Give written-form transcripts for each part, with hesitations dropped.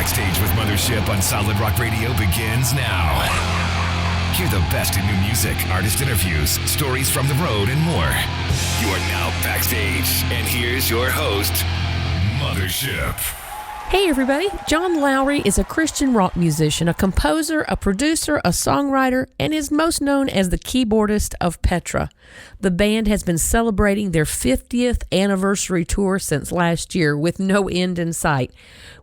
Backstage with Mothership on Solid Rock Radio begins now. Hear the best in new music, artist interviews, stories from the road, and more. You are now backstage, and here's your host, Mothership. Hey everybody, John Lawry is a Christian rock musician, a composer, a producer, a songwriter, and is most known as the keyboardist of Petra. The band has been celebrating their 50th anniversary tour since last year with no end in sight.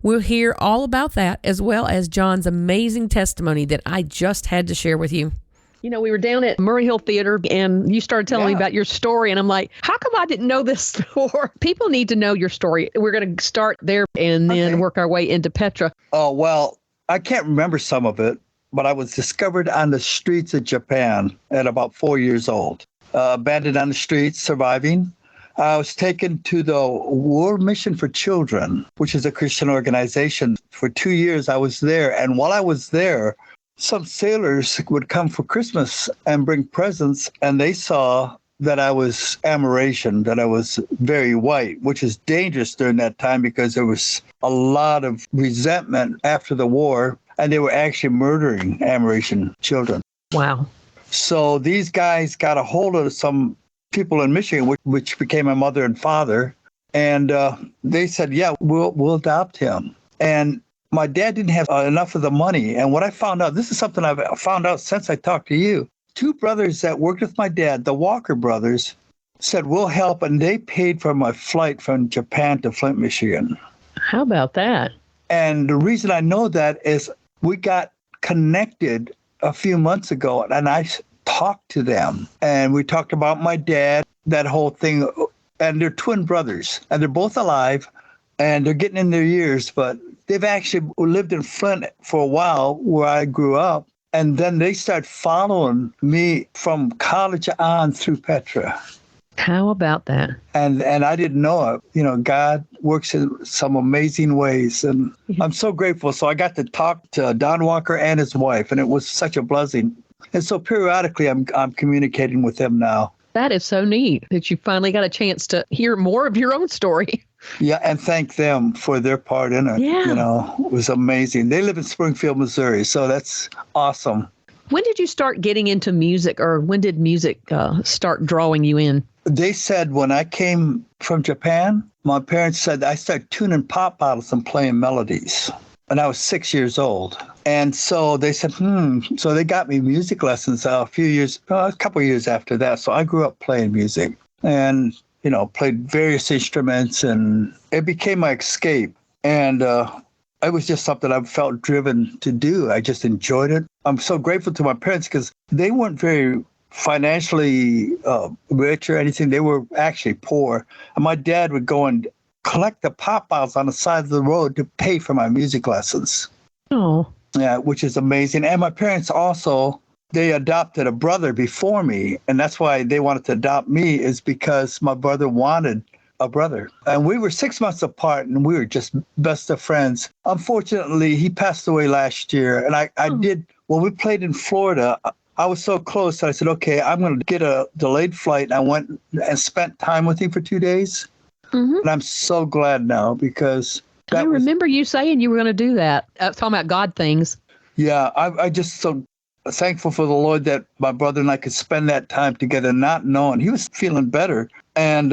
We'll hear all about that as well as John's amazing testimony that I just had to share with you. You know, we were down at Murray Hill Theater and you started telling me about your story. And I'm like, how come I didn't know this before? People need to know your story. We're going to start there and then work our way into Petra. Oh, well, I can't remember some of it, but I was discovered on the streets of Japan at about 4 years old. Abandoned on the streets, surviving. I was taken to the World Mission for Children, which is a Christian organization. For 2 years, I was there. And while I was there, some sailors would come for Christmas and bring presents, and they saw that I was Amerasian, that I was very white, which is dangerous during that time because there was a lot of resentment after the war, and they were actually murdering Amerasian children. Wow. So these guys got a hold of some people in Michigan, which became my mother and father, and they said, yeah, we'll adopt him. And my dad didn't have enough of the money. And what I found out, this is something I've found out since I talked to you. Two brothers that worked with my dad, the Walker brothers, said, we'll help. And they paid for my flight from Japan to Flint, Michigan. How about that? And the reason I know that is we got connected a few months ago and I talked to them. And we talked about my dad, that whole thing. And they're twin brothers. And they're both alive. And they're getting in their years, but they've actually lived in Flint for a while where I grew up. And then they start following me from college on through Petra. How about that? And I didn't know it. You know, God works in some amazing ways. And I'm so grateful. So I got to talk to Don Walker and his wife, and it was such a blessing. And so periodically I'm communicating with them now. That is so neat that you finally got a chance to hear more of your own story. Yeah, and thank them for their part in it. Yeah. You know, it was amazing. They live in Springfield, Missouri, so that's awesome. When did you start getting into music, or when did music start drawing you in? They said when I came from Japan, my parents said I started tuning pop bottles and playing melodies. And I was 6 years old. And so they said, So they got me music lessons a couple of years after that. So I grew up playing music and, you know, played various instruments, and it became my escape. And it was just something I felt driven to do. I just enjoyed it. I'm so grateful to my parents because they weren't very financially rich or anything. They were actually poor. And my dad would go and collect the pop bottles on the side of the road to pay for my music lessons. Oh. Yeah, which is amazing. And my parents also, they adopted a brother before me. And that's why they wanted to adopt me, is because my brother wanted a brother. And we were 6 months apart and we were just best of friends. Unfortunately, he passed away last year. And I did, when we played in Florida, I was so close. I said, okay, I'm going to get a delayed flight. And I went and spent time with him for 2 days. Mm-hmm. And I'm so glad now because I remember you saying you were going to do that. Talking about God things. Yeah, I just so thankful for the Lord that my brother and I could spend that time together, not knowing. He was feeling better. And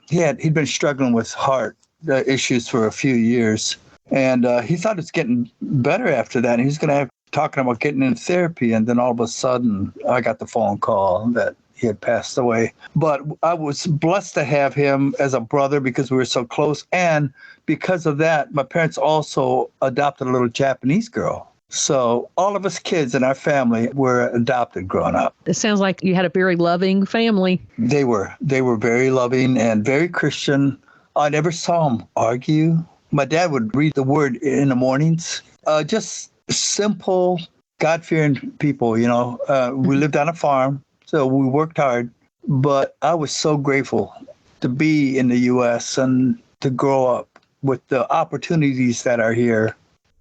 he'd been struggling with heart issues for a few years. And he thought it's getting better after that. And he was going to have talking about getting in therapy. And then all of a sudden, I got the phone call that he had passed away. But I was blessed to have him as a brother because we were so close. And because of that, my parents also adopted a little Japanese girl. So all of us kids in our family were adopted growing up. It sounds like you had a very loving family. They were very loving and very Christian. I never saw them argue. My dad would read the word in the mornings. Just simple, God-fearing people, you know. We lived on a farm. So we worked hard, but I was so grateful to be in the U.S. and to grow up with the opportunities that are here.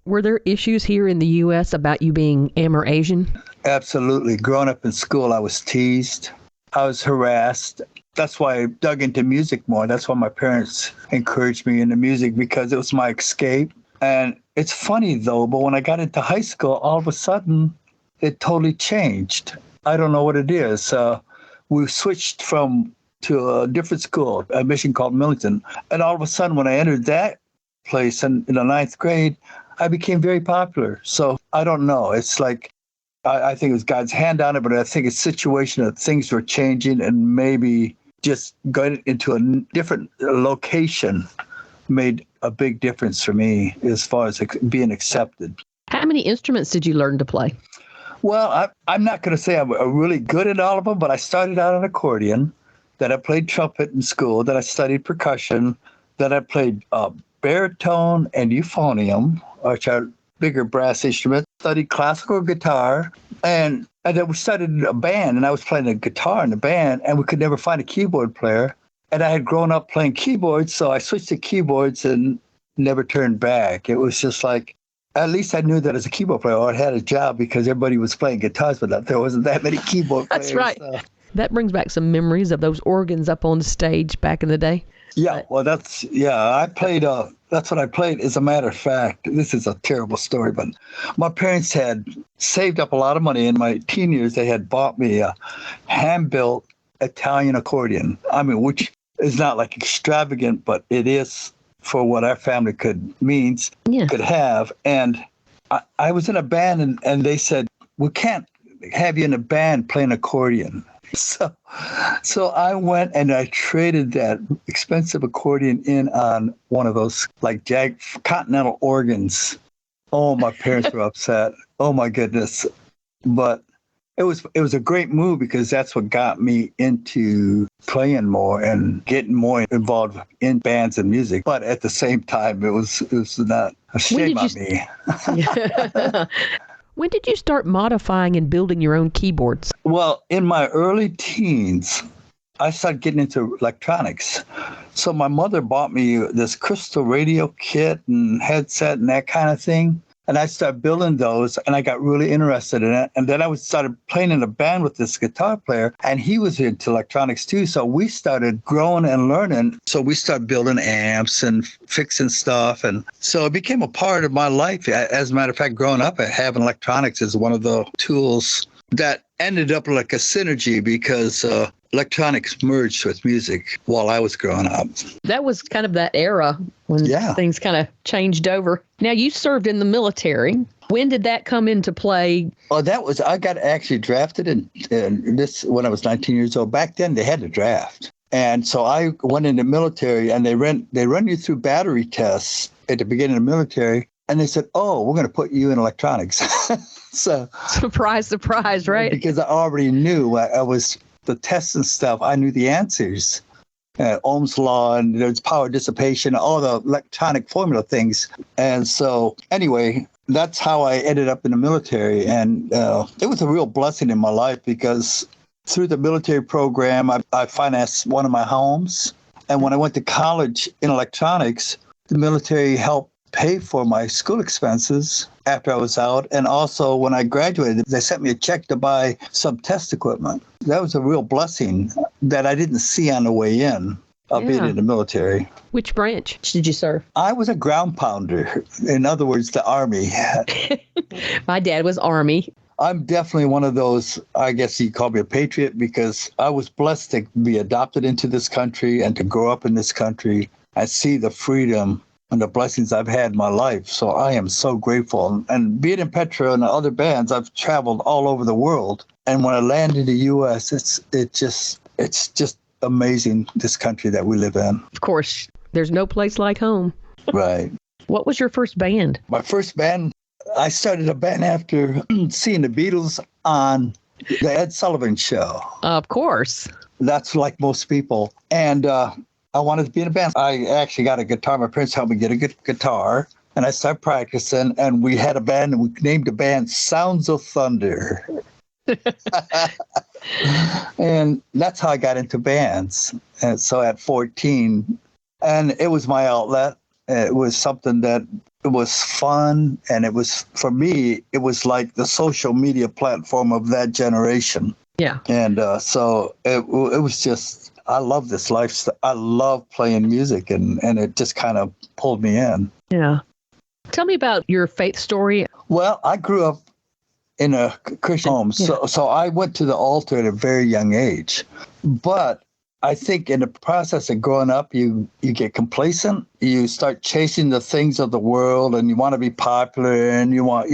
Were there issues here in the U.S. about you being Amerasian? Absolutely. Growing up in school, I was teased. I was harassed. That's why I dug into music more. That's why my parents encouraged me into music, because it was my escape. And it's funny though, but when I got into high school, all of a sudden it totally changed. I don't know what it is. We switched to a different school, a mission called Millington. And all of a sudden, when I entered that place in the ninth grade, I became very popular. So I don't know. It's like, I think it was God's hand on it, but I think it's a situation that things were changing, and maybe just going into a different location made a big difference for me as far as being accepted. How many instruments did you learn to play? Well, I'm not going to say I'm really good at all of them, but I started out on accordion, then I played trumpet in school, then I studied percussion, then I played baritone and euphonium, which are bigger brass instruments, studied classical guitar, and then we started a band, and I was playing the guitar in the band, and we could never find a keyboard player. And I had grown up playing keyboards, so I switched to keyboards and never turned back. It was just like, at least I knew that as a keyboard player, I had a job because everybody was playing guitars, but there wasn't that many keyboard players. That's right. So. That brings back some memories of those organs up on the stage back in the day. Yeah, well, I played, that's what I played. As a matter of fact, this is a terrible story, but my parents had saved up a lot of money. In my teen years, they had bought me a hand-built Italian accordion. I mean, which is not like extravagant, but it is for what our family could have. And I was in a band, and they said, we can't have you in a band playing accordion. So I went and I traded that expensive accordion in on one of those like Continental organs. Oh, my parents were upset. Oh my goodness. But it was a great move because that's what got me into playing more and getting more involved in bands and music. But at the same time, it was not a shame on me. When did you start modifying and building your own keyboards? Well, in my early teens, I started getting into electronics. So my mother bought me this crystal radio kit and headset and that kind of thing. And I started building those, and I got really interested in it. And then I started playing in a band with this guitar player, and he was into electronics too. So we started growing and learning. So we started building amps and fixing stuff. And so it became a part of my life. As a matter of fact, growing up, having electronics is one of the tools that ended up like a synergy because electronics merged with music while I was growing up. That was kind of that era when things kind of changed over. Now, you served in the military. When did that come into play? Oh, I got actually drafted in this when I was 19 years old. Back then, they had to draft. And so I went in the military, and they run you through battery tests at the beginning of the military. And they said, oh, we're going to put you in electronics. So surprise, right? Because I already knew I was the tests and stuff. I knew the answers. Ohm's law, and there's power dissipation, all the electronic formula things. And so anyway, that's how I ended up in the military. And it was a real blessing in my life because through the military program, I financed one of my homes. And when I went to college in electronics, the military helped pay for my school expenses after I was out. And also when I graduated, they sent me a check to buy some test equipment. That was a real blessing that I didn't see on the way in of being in the military. Which branch did you serve? I was a ground pounder. In other words, the Army. My dad was Army. I'm definitely one of those, I guess you call me a patriot, because I was blessed to be adopted into this country and to grow up in this country and see the freedom and the blessings I've had in my life. So I am so grateful. And being in Petra and other bands, I've traveled all over the world. And when I land in the U.S., it's just amazing, this country that we live in. Of course, there's no place like home. Right. What was your first band? My first band, I started a band after seeing the Beatles on the Ed Sullivan Show. Of course. That's like most people. And I wanted to be in a band. I actually got a guitar. My parents helped me get a good guitar. And I started practicing. And we had a band, and we named the band Sounds of Thunder. And that's how I got into bands. And so at 14, and it was my outlet. It was something that it was fun. And it was, for me, it was like the social media platform of that generation. Yeah. And so it was just, I love this lifestyle. I love playing music, and it just kind of pulled me in. Yeah. Tell me about your faith story. Well, I grew up in a Christian home, so I went to the altar at a very young age. But I think in the process of growing up, you get complacent. You start chasing the things of the world, and you want to be popular, and you want,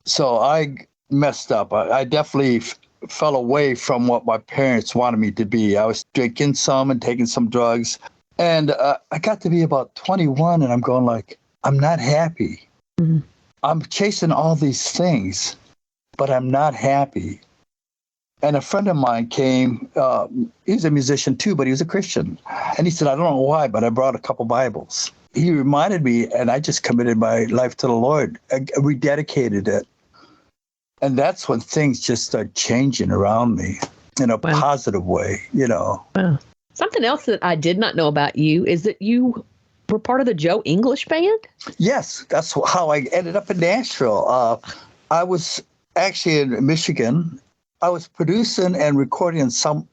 So I messed up. I definitely fell away from what my parents wanted me to be. I was drinking some and taking some drugs. And I got to be about 21, and I'm going like, I'm not happy. Mm-hmm. I'm chasing all these things, but I'm not happy. And a friend of mine came, he was a musician too, but he was a Christian. And he said, I don't know why, but I brought a couple Bibles. He reminded me, and I just committed my life to the Lord. I rededicated it. And that's when things just start changing around me in a positive way, Wow. Something else that I did not know about you is that you were part of the Joe English band? Yes, that's how I ended up in Nashville. I was actually in Michigan. I was producing and recording some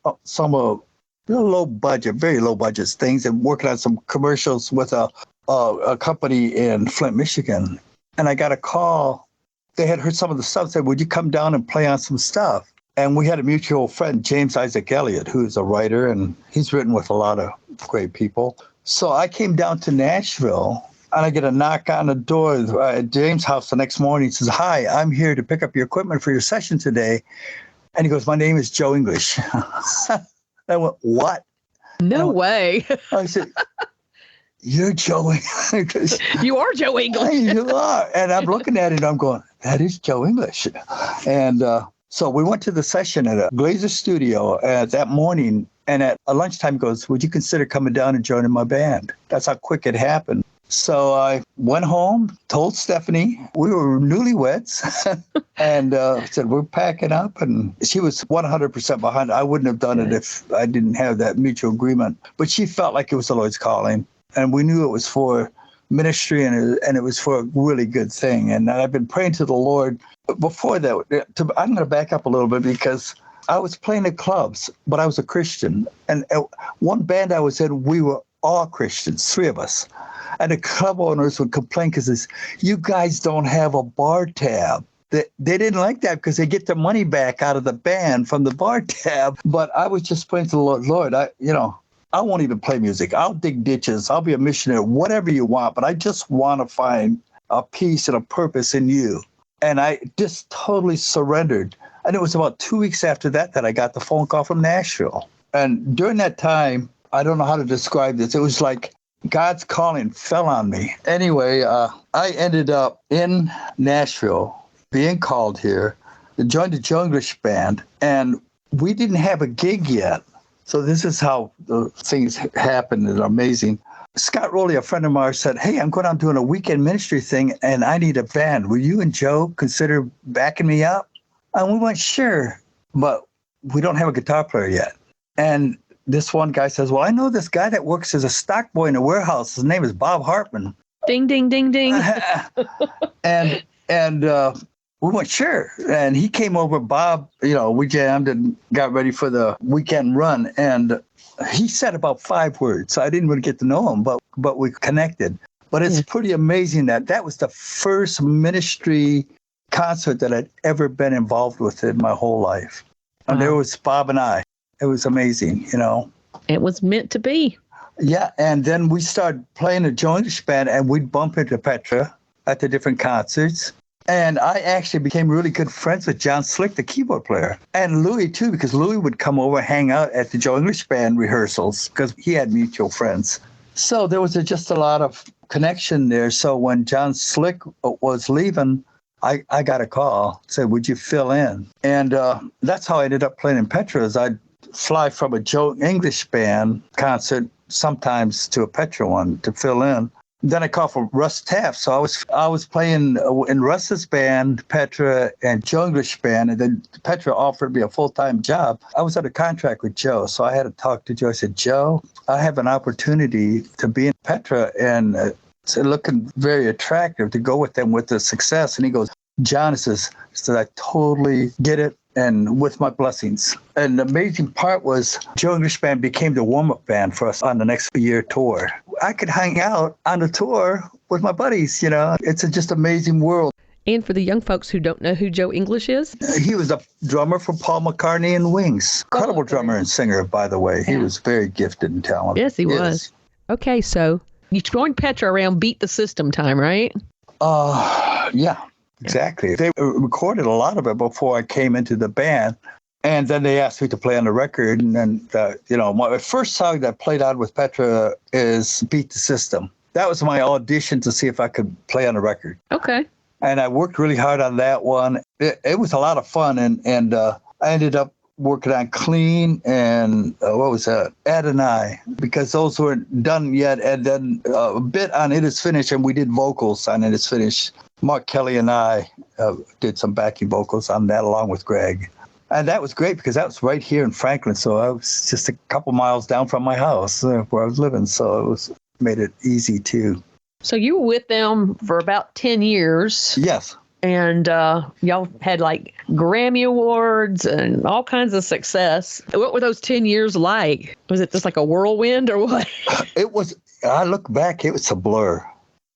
low budget, very low budget things, and working on some commercials with a company in Flint, Michigan. And I got a call. They had heard some of the stuff, said, would you come down and play on some stuff? And we had a mutual friend, James Isaac Elliott, who's a writer, and he's written with a lot of great people. So I came down to Nashville, and I get a knock on the door at James' house the next morning. He says, hi, I'm here to pick up your equipment for your session today. And he goes, my name is Joe English. I went, what? No way. I said, you're Joe English. You are Joe English. You are. And I'm looking at it, and I'm going, that is Joe English. And so we went to the session at a Glazer studio that morning. And at lunchtime, he goes, would you consider coming down and joining my band? That's how quick it happened. So I went home, told Stephanie, we were newlyweds, and said, we're packing up. And she was 100% behind. I wouldn't have done it if I didn't have that mutual agreement. But she felt like it was the Lord's calling. And we knew it was for ministry, and it was for a really good thing. And I've been praying to the Lord. Before that, I'm going to back up a little bit, because I was playing at clubs, but I was a Christian. And one band I was in, we were all Christians, 3 of us. And the club owners would complain because you guys don't have a bar tab. They didn't like that because they get their money back out of the band from the bar tab. But I was just praying to the Lord, I won't even play music. I'll dig ditches. I'll be a missionary, whatever you want. But I just want to find a peace and a purpose in you. And I just totally surrendered. And it was about 2 weeks after that I got the phone call from Nashville. And during that time, I don't know how to describe this. It was like God's calling fell on me. Anyway, I ended up in Nashville, being called here, joined the Joe English band, and we didn't have a gig yet. So this is how the things happened. It's amazing. Scott Rowley, a friend of mine, said, hey, I'm going on doing a weekend ministry thing, and I need a band. Will you and Joe consider backing me up? And we went, sure, but we don't have a guitar player yet. And this one guy says, well, I know this guy that works as a stock boy in a warehouse. His name is Bob Hartman. Ding, ding, ding, ding. and we went, sure. And he came over, Bob, we jammed and got ready for the weekend run. And he said about 5 words. So I didn't really get to know him, but we connected. But it's pretty amazing that was the first ministry concert that I'd ever been involved with in my whole life. And there was Bob and I. It was amazing, It was meant to be. Yeah, and then we started playing a Joe English band, and we'd bump into Petra at the different concerts. And I actually became really good friends with John Slick, the keyboard player, and Louis, too, because Louis would come over, hang out at the Joe English band rehearsals because he had mutual friends. So there was just a lot of connection there. So when John Slick was leaving, I got a call, said, would you fill in? And that's how I ended up playing in Petra. I'd fly from a Joe English band concert sometimes to a Petra one to fill in. Then I called for Russ Taft. So I was playing in Russ's band, Petra, and Joe English band. And then Petra offered me a full-time job. I was under contract with Joe. So I had to talk to Joe. I said, Joe, I have an opportunity to be in Petra and looking very attractive to go with them with the success. And he goes, John, says, I totally get it. And with my blessings. And the amazing part was Joe English Band became the warm-up band for us on the next year tour. I could hang out on the tour with my buddies, It's a just amazing world. And for the young folks who don't know who Joe English is? He was a drummer for Paul McCartney and Wings. Incredible drummer and singer, by the way. He was very gifted and talented. Yes, he was. Okay, so you joined Petra around Beat the System time, right? Yeah, exactly. They recorded a lot of it before I came into the band. And then they asked me to play on the record. And then, my first song that I played on with Petra is Beat the System. That was my audition to see if I could play on the record. Okay. And I worked really hard on that one. It was a lot of fun. And I ended up working on Clean and what was that? Adonai, because those weren't done yet. And then a bit on It Is Finished, and we did vocals on It Is Finished. Mark Kelly and I did some backing vocals on that along with Greg. And that was great because that was right here in Franklin. So I was just a couple miles down from my house where I was living. So it made it easy too. So you were with them for about 10 years. Yes. And y'all had like Grammy Awards and all kinds of success. What were those 10 years like? Was it just like a whirlwind or what? It was, I look back, it was a blur.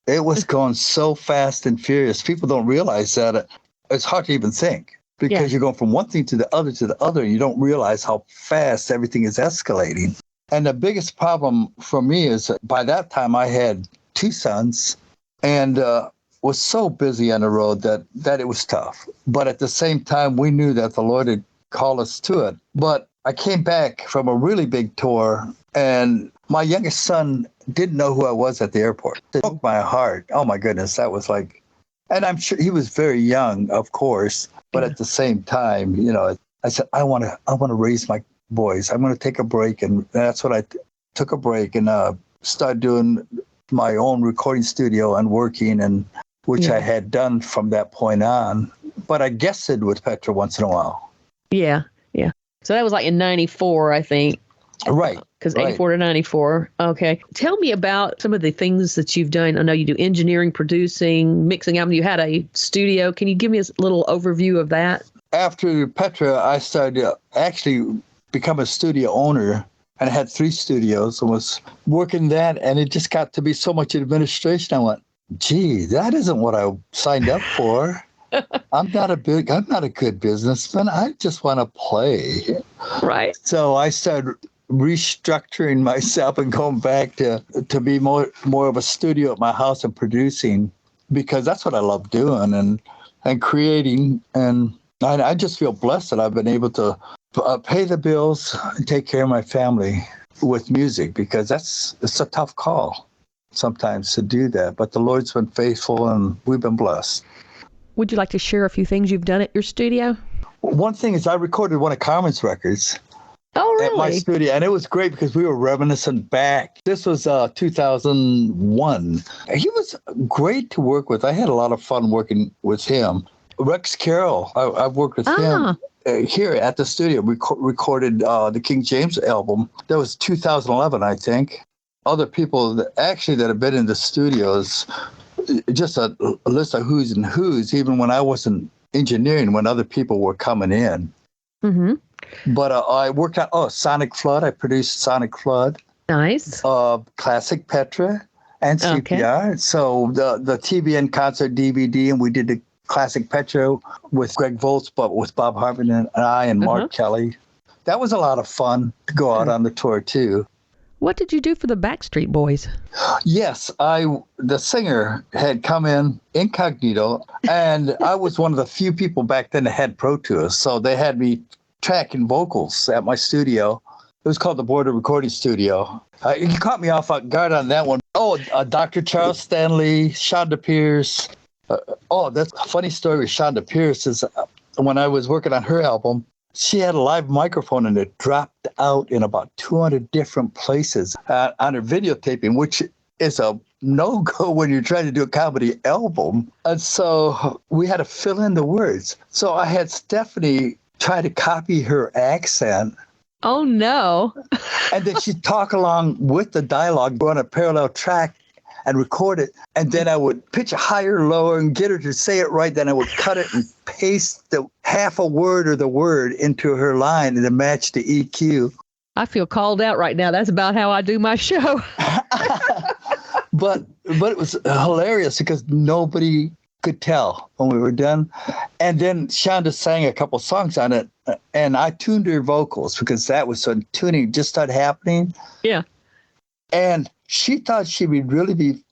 It was going so fast and furious. People don't realize that. It's hard to even think because you're going from one thing to the other, and you don't realize how fast everything is escalating. And the biggest problem for me is that by that time I had 2 sons and was so busy on the road that it was tough. But at the same time, we knew that the Lord had called us to it. But I came back from a really big tour, and my youngest son didn't know who I was at the airport. It broke my heart. Oh, my goodness. That was like, and I'm sure he was very young, of course. But at the same time, I said, I want to raise my boys. I'm going to take a break. And that's what I took a break and started doing my own recording studio and working, and which I had done from that point on. But I guested with Petra once in a while. Yeah. So that was like in 94, I think. Right. Because 84 to 94. Okay. Tell me about some of the things that you've done. I know you do engineering, producing, mixing albums. You had a studio. Can you give me a little overview of that? After Petra, I started to actually become a studio owner. And I had 3 studios and was working that. And it just got to be so much administration. I went, gee, that isn't what I signed up for. I'm not a good businessman. I just want to play. Right. So I started restructuring myself and going back to be more of a studio at my house and producing, because that's what I love doing and creating. And I just feel blessed that I've been able to pay the bills and take care of my family with music, because it's a tough call sometimes to do that. But the Lord's been faithful and we've been blessed. Would you like to share a few things you've done at your studio? One thing is I recorded one of Carmen's records. Oh, really? At my studio. And it was great because we were reminiscing back. This was 2001. He was great to work with. I had a lot of fun working with him. Rex Carroll, I've worked with him here at the studio. We recorded the King James album. That was 2011, I think. Other people that have been in the studios, just a list of who's and who's, even when I wasn't engineering, when other people were coming in. Mm-hmm. But I worked on Sonic Flood. I produced Sonic Flood. Nice. Classic Petra and CPR. Okay. So the TBN concert DVD, and we did the Classic Petra with Greg Volz, but with Bob Hartman and I and Mark Kelly. That was a lot of fun to go out on the tour too. What did you do for the Backstreet Boys? Yes, the singer had come in incognito, and I was one of the few people back then that had Pro Tools. So they had me tracking vocals at my studio. It was called the Border Recording Studio. You caught me off guard on that one. Dr. Charles Stanley, Shonda Pierce. That's a funny story with Shonda Pierce is when I was working on her album, she had a live microphone and it dropped out in about 200 different places on her videotaping, which is a no-go when you're trying to do a comedy album. And so we had to fill in the words. So I had Stephanie try to copy her accent. Oh, no. And then she'd talk along with the dialogue, go on a parallel track and record it. And then I would pitch it higher or lower and get her to say it right. Then I would cut it and paste the half a word or the word into her line and to match the EQ. I feel called out right now. That's about how I do my show. But it was hilarious because nobody could tell when we were done. And then Shonda sang a couple songs on it, and I tuned her vocals because that was when tuning just started happening. Yeah. And she thought she would really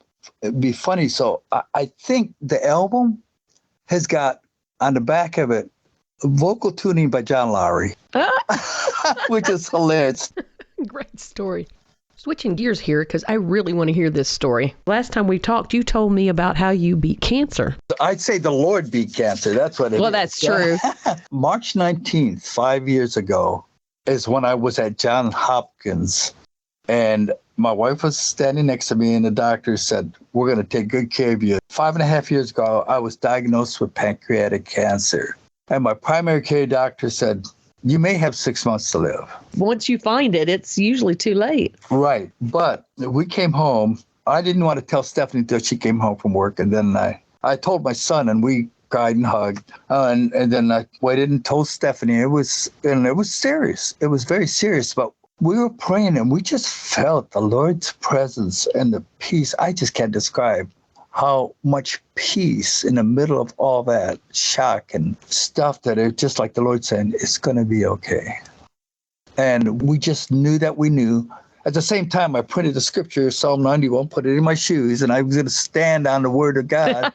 be funny. So I think the album has got on the back of it vocal tuning by John Lawry, which is hilarious. Great story. Switching gears here because I really want to hear this story. Last time we talked, you told me about how you beat cancer. I'd say the Lord beat cancer. That's what it is. Well, that's true. March 19th, 5 years ago, is when I was at Johns Hopkins. And my wife was standing next to me, and the doctor said, we're going to take good care of you. 5.5 years ago, I was diagnosed with pancreatic cancer. And my primary care doctor said, you may have 6 months to live. Once you find it, it's usually too late. Right. But we came home. I didn't want to tell Stephanie until she came home from work. And then I told my son, and we cried and hugged. And then I waited and told Stephanie. It was serious. It was very serious. But we were praying, and we just felt the Lord's presence and the peace. I just can't describe how much peace in the middle of all that shock and stuff that it's just like the Lord saying, it's going to be okay. And we just knew that we knew. At the same time, I printed the scripture, Psalm 91, put it in my shoes, and I was going to stand on the word of God.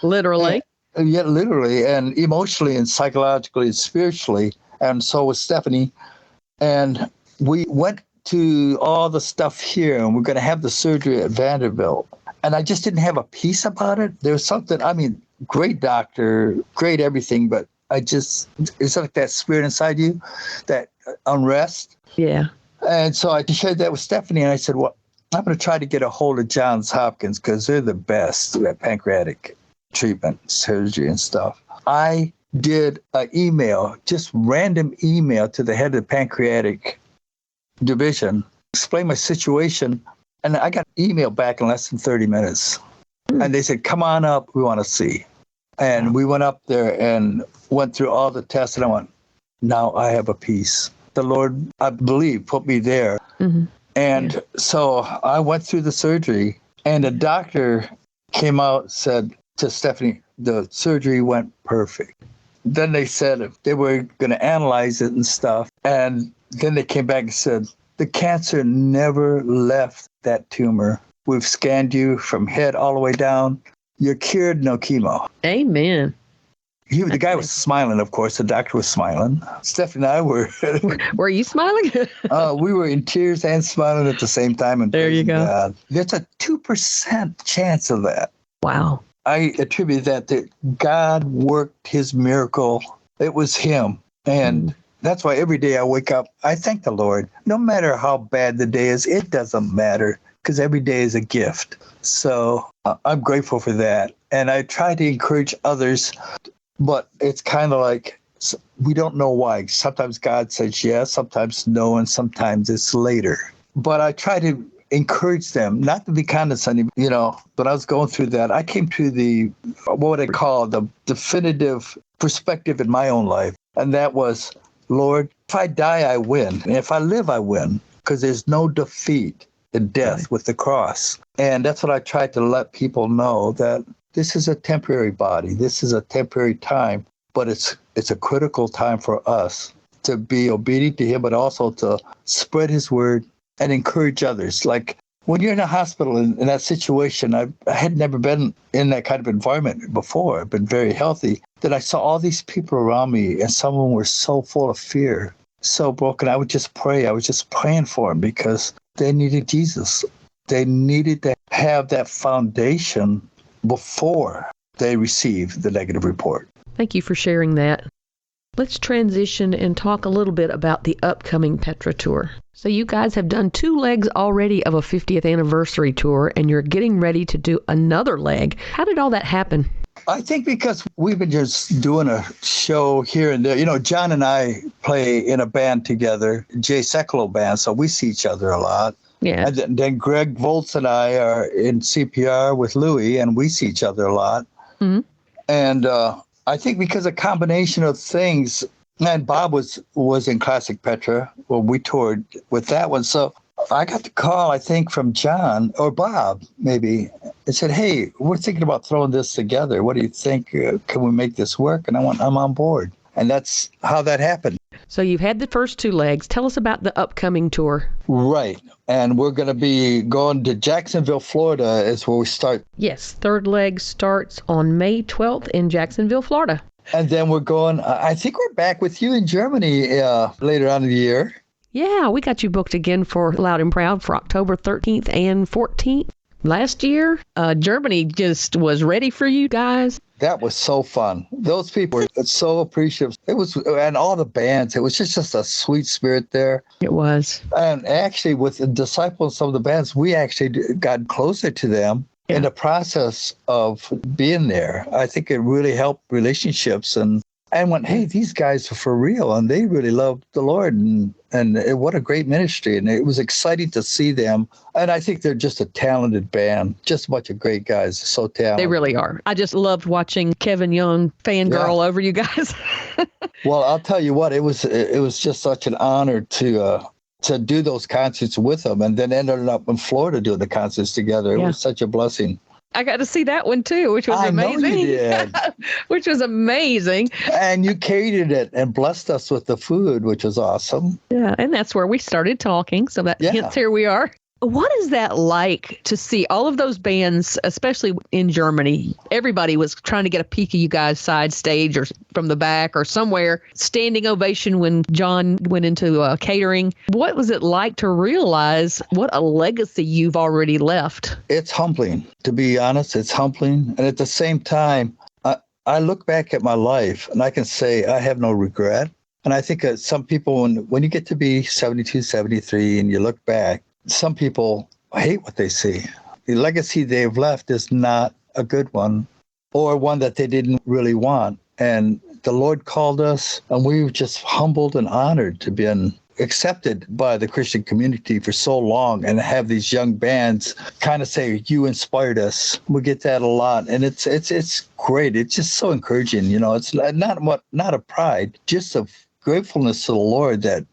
Literally. Yeah, literally, and emotionally and psychologically and spiritually. And so was Stephanie. And we went to all the stuff here, and we're going to have the surgery at Vanderbilt. And I just didn't have a peace about it. There was something, great doctor, great everything, but it's like that spirit inside you, that unrest. Yeah. And so I shared that with Stephanie, and I said, well, I'm going to try to get a hold of Johns Hopkins because they're the best at pancreatic treatment, surgery and stuff. I did an email, just random email to the head of the pancreatic division, explain my situation. And I got an email back in less than 30 minutes. And they said, come on up, we want to see. And we went up there and went through all the tests. And I went, now I have a peace. The Lord, I believe, put me there. Mm-hmm. And so I went through the surgery. And the doctor came out, said to Stephanie, the surgery went perfect. Then they said they were going to analyze it and stuff. And then they came back and said, the cancer never left that tumor. We've scanned you from head all the way down. You're cured, no chemo. Amen. The guy was smiling, of course. The doctor was smiling. Stephanie and I were. Were you smiling? We were in tears and smiling at the same time. And there you go. God. There's a 2% chance of that. Wow. I attribute that God worked his miracle. It was him. And that's why every day I wake up, I thank the Lord. No matter how bad the day is, it doesn't matter because every day is a gift. So I'm grateful for that. And I try to encourage others, but it's kind of like we don't know why. Sometimes God says yes, sometimes no, and sometimes it's later. But I try to encourage them, not to be condescending, but I was going through that. I came to what would I call the definitive perspective in my own life. And that was, Lord, if I die, I win. And if I live, I win. Because there's no defeat in death with the cross. And that's what I tried to let people know, that this is a temporary body. This is a temporary time. But it's a critical time for us to be obedient to him, but also to spread his word and encourage others. Like when you're in a hospital in that situation, I had never been in that kind of environment before. I've been very healthy. Then I saw all these people around me, and some of them were so full of fear, so broken. I would just pray. I was just praying for them because they needed Jesus. They needed to have that foundation before they received the negative report. Thank you for sharing that. Let's transition and talk a little bit about the upcoming Petra tour. So you guys have done 2 legs already of a 50th anniversary tour, and you're getting ready to do another leg. How did all that happen? I think because we've been just doing a show here and there. John and I play in a band together, Jay Sekulow band, so we see each other a lot. Yeah. And then Greg Volz and I are in CPR with Louie, and we see each other a lot. Mm-hmm. And I think because a combination of things, and Bob was in Classic Petra when we toured with that one. So I got the call, I think, from John or Bob, maybe. It said, hey, we're thinking about throwing this together. What do you think? Can we make this work? And I went, I'm on board. And that's how that happened. So you've had the first two legs. Tell us about the upcoming tour. Right. And we're going to be going to Jacksonville, Florida is where we start. Yes, third leg starts on May 12th in Jacksonville, Florida. And then we're going, I think we're back with you in Germany later on in the year. Yeah, we got you booked again for Loud and Proud for October 13th and 14th. Last year, Germany just was ready for you guys. That was so fun. Those people were so appreciative. It was, and all the bands, it was just a sweet spirit there. It was. And actually, with the Disciples, some of the bands, we actually got closer to them in the process of being there. I think it really helped relationships and went, hey, these guys are for real, and they really love the Lord, and what a great ministry. And it was exciting to see them. And I think they're just a talented band, just a bunch of great guys, so talented. They really are. I just loved watching Kevin Young fangirl over you guys. Well, I'll tell you what, it was just such an honor to do those concerts with them, and then ended up in Florida doing the concerts together. It was such a blessing. I got to see that one too, which was amazing. I know you did. Which was amazing. And you catered it and blessed us with the food, which was awesome. Yeah, and that's where we started talking. So hence here we are. What is that like to see all of those bands, especially in Germany? Everybody was trying to get a peek of you guys side stage or from the back or somewhere. Standing ovation when John went into catering. What was it like to realize what a legacy you've already left? It's humbling, to be honest. It's humbling. And at the same time, I look back at my life and I can say I have no regret. And I think some people, when you get to be 72, 73 and you look back, some people hate what they see. The legacy they've left is not a good one or one that they didn't really want. And the Lord called us, and we were just humbled and honored to be accepted by the Christian community for so long and have these young bands kind of say, you inspired us. We get that a lot. And it's great. It's just so encouraging. You know, it's not a pride, just a gratefulness to the Lord that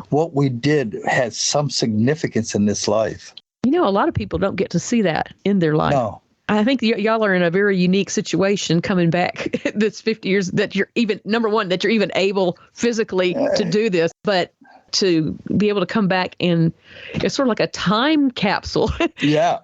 what we did has some significance in this life. You know, a lot of people don't get to see that in their life. No. I think y'all are in a very unique situation coming back this 50 years that you're even, number one, that you're even able physically to do this, but to be able to come back and it's sort of like a time capsule. Yeah.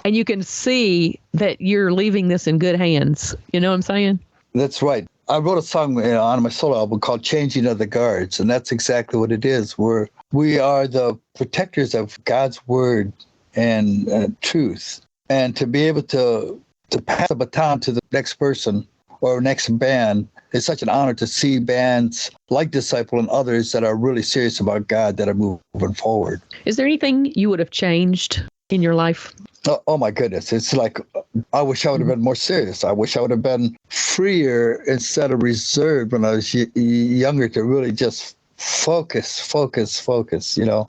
And you can see that you're leaving this in good hands. You know what I'm saying? That's right. I wrote a song on my solo album called Changing of the Guards, and that's exactly what it is. We are the protectors of God's word and truth. And to be able to pass the baton to the next person or next band is such an honor to see bands like Disciple and others that are really serious about God that are moving forward. Is there anything you would have changed in your life? Oh my goodness. It's like, I wish I would have been more serious. I wish I would have been freer instead of reserved when I was younger to really just focus, you know,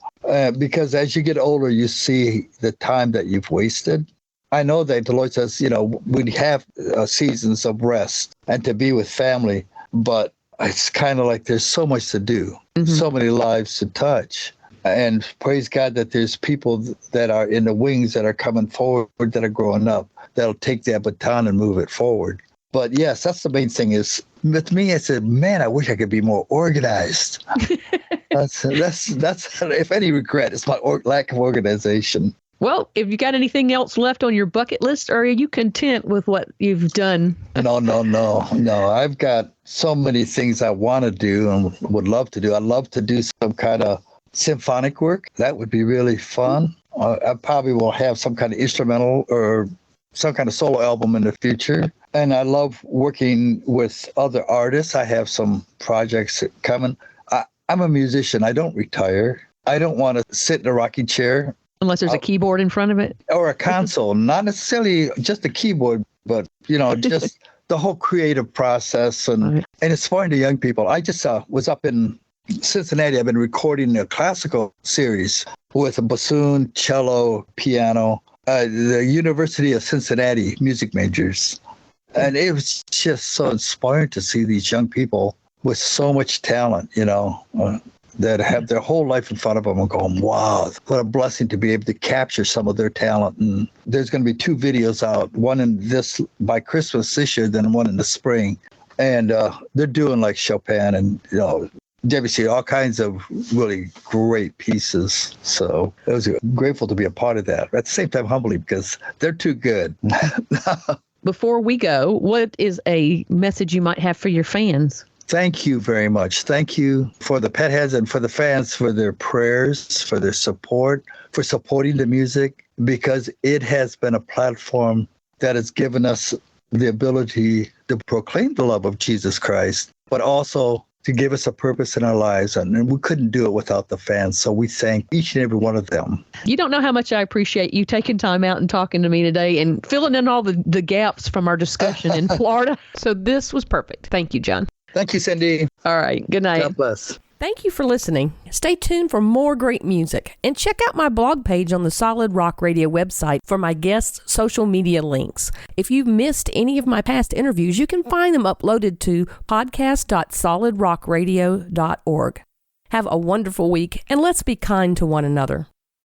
because as you get older, you see the time that you've wasted. I know that the Lord says, you know, we have seasons of rest and to be with family, but it's kind of like there's so much to do, so many lives to touch. And praise God that there's people that are in the wings that are coming forward, that are growing up, that'll take that baton and move it forward. But yes, that's the main thing is, with me, I said, man, I wish I could be more organized. that's if any regret, it's my lack of organization. Well, if you got anything else left on your bucket list, or are you content with what you've done? No. I've got so many things I want to do and would love to do. I'd love to do some kind of symphonic work. That would be really fun. I probably will have some kind of instrumental or some kind of solo album in the future. And I love working with other artists. I have some projects coming. I'm a musician. I don't retire. I don't want to sit in a rocking chair. Unless there's a keyboard in front of it? Or a console. Not necessarily just a keyboard, but, you know, just the whole creative process. And it's foreign to young people. I just was up in Cincinnati. I've been recording a classical series with a bassoon, cello, piano, the University of Cincinnati music majors. And it was just so inspiring to see these young people with so much talent, you know. that have their whole life in front of them and going, wow, what a blessing to be able to capture some of their talent. And there's going to be 2 videos out, one by Christmas this year, then one in the spring. And they're doing like Chopin and, Debussy, all kinds of really great pieces. So I was grateful to be a part of that. At the same time, humbly, because they're too good. Before we go, what is a message you might have for your fans? Thank you very much. Thank you for the pet heads and for the fans for their prayers, for their support, for supporting the music, because it has been a platform that has given us the ability to proclaim the love of Jesus Christ, but also to give us a purpose in our lives. And we couldn't do it without the fans. So we thank each and every one of them. You don't know how much I appreciate you taking time out and talking to me today and filling in all the gaps from our discussion in Florida. So this was perfect. Thank you, John. Thank you, Cindy. All right. Good night. God bless. Thank you for listening. Stay tuned for more great music and check out my blog page on the Solid Rock Radio website for my guests' social media links. If you've missed any of my past interviews, you can find them uploaded to podcast.solidrockradio.org. Have a wonderful week and let's be kind to one another.